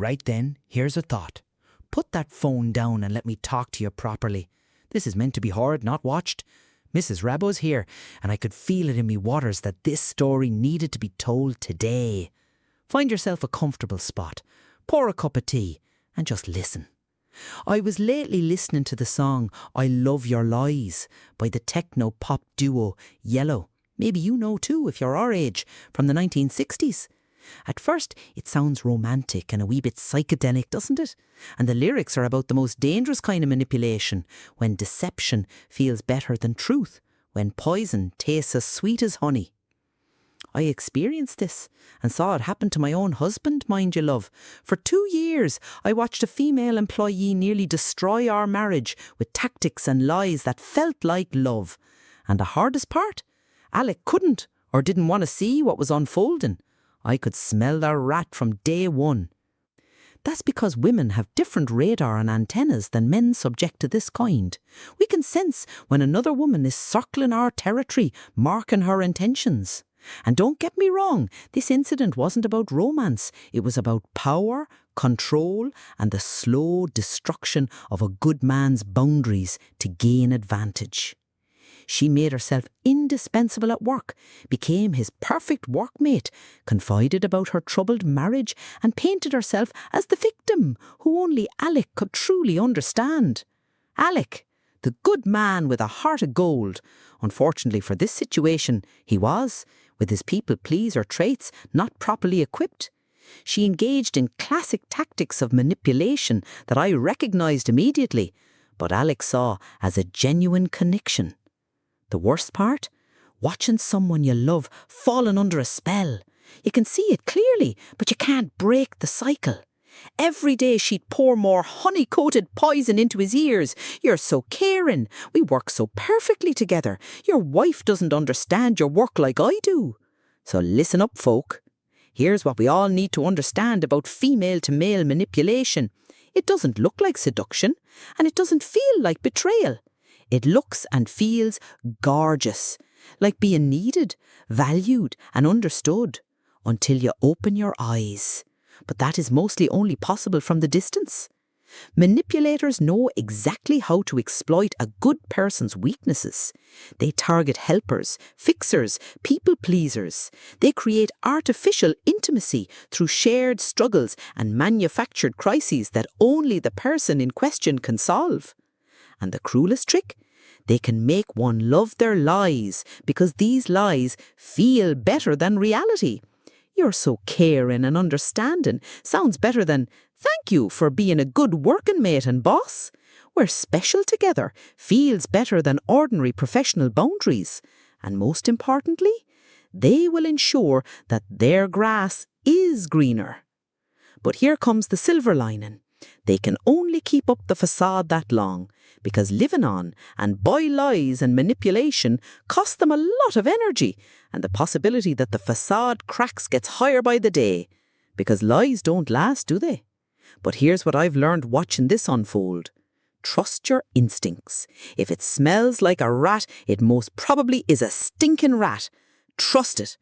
Right then, here's a thought. Put that phone down and let me talk to you properly. This is meant to be heard, not watched. Mrs. Rabo's here, and I could feel it in me waters that this story needed to be told today. Find yourself a comfortable spot, pour a cup of tea, and just listen. I was lately listening to the song I Love Your Lies by the techno-pop duo Yellow. Maybe you know too if you're our age, from the 1960s. At first, it sounds romantic and a wee bit psychedelic, doesn't it? And the lyrics are about the most dangerous kind of manipulation, when deception feels better than truth, when poison tastes as sweet as honey. I experienced this and saw it happen to my own husband, mind you, love. For 2 years, I watched a female employee nearly destroy our marriage with tactics and lies that felt like love. And the hardest part? Alec couldn't or didn't want to see what was unfolding. I could smell the rat from day one. That's because women have different radar and antennas than men subject to this kind. We can sense when another woman is circling our territory, marking her intentions. And don't get me wrong, this incident wasn't about romance. It was about power, control, and the slow destruction of a good man's boundaries to gain advantage. She made herself indispensable at work, became his perfect workmate, confided about her troubled marriage, and painted herself as the victim who only Alec could truly understand. Alec, the good man with a heart of gold. Unfortunately for this situation, he was, with his people-pleaser traits, not properly equipped. She engaged in classic tactics of manipulation that I recognised immediately, but Alec saw as a genuine connection. The worst part? Watching someone you love falling under a spell. You can see it clearly, but you can't break the cycle. Every day she'd pour more honey-coated poison into his ears. You're so caring. We work so perfectly together. Your wife doesn't understand your work like I do. So listen up, folk. Here's what we all need to understand about female-to-male manipulation. It doesn't look like seduction, and it doesn't feel like betrayal. It looks and feels gorgeous, like being needed, valued and understood, until you open your eyes. But that is mostly only possible from the distance. Manipulators know exactly how to exploit a good person's weaknesses. They target helpers, fixers, people-pleasers. They create artificial intimacy through shared struggles and manufactured crises that only the person in question can solve. And the cruelest trick? They can make one love their lies because these lies feel better than reality. You're so caring and understanding sounds better than thank you for being a good working mate and boss. We're special together feels better than ordinary professional boundaries. And most importantly, they will ensure that their grass is greener. But here comes the silver lining. They can only keep up the facade that long because living on and by lies and manipulation cost them a lot of energy, and the possibility that the facade cracks gets higher by the day because lies don't last, do they? But here's what I've learned watching this unfold. Trust your instincts. If it smells like a rat, it most probably is a stinking rat. Trust it.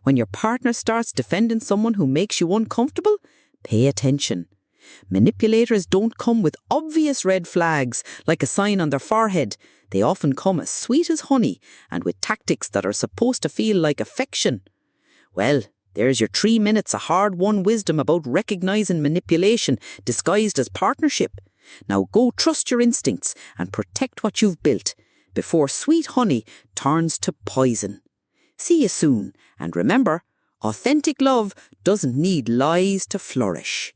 When your partner starts defending someone who makes you uncomfortable, pay attention. Manipulators don't come with obvious red flags like a sign on their forehead. They often come as sweet as honey and with tactics that are supposed to feel like affection. Well, there's your 3 minutes of hard-won wisdom about recognizing manipulation disguised as partnership. Now go trust your instincts and protect what you've built before sweet honey turns to poison. See you soon, and remember, authentic love doesn't need lies to flourish.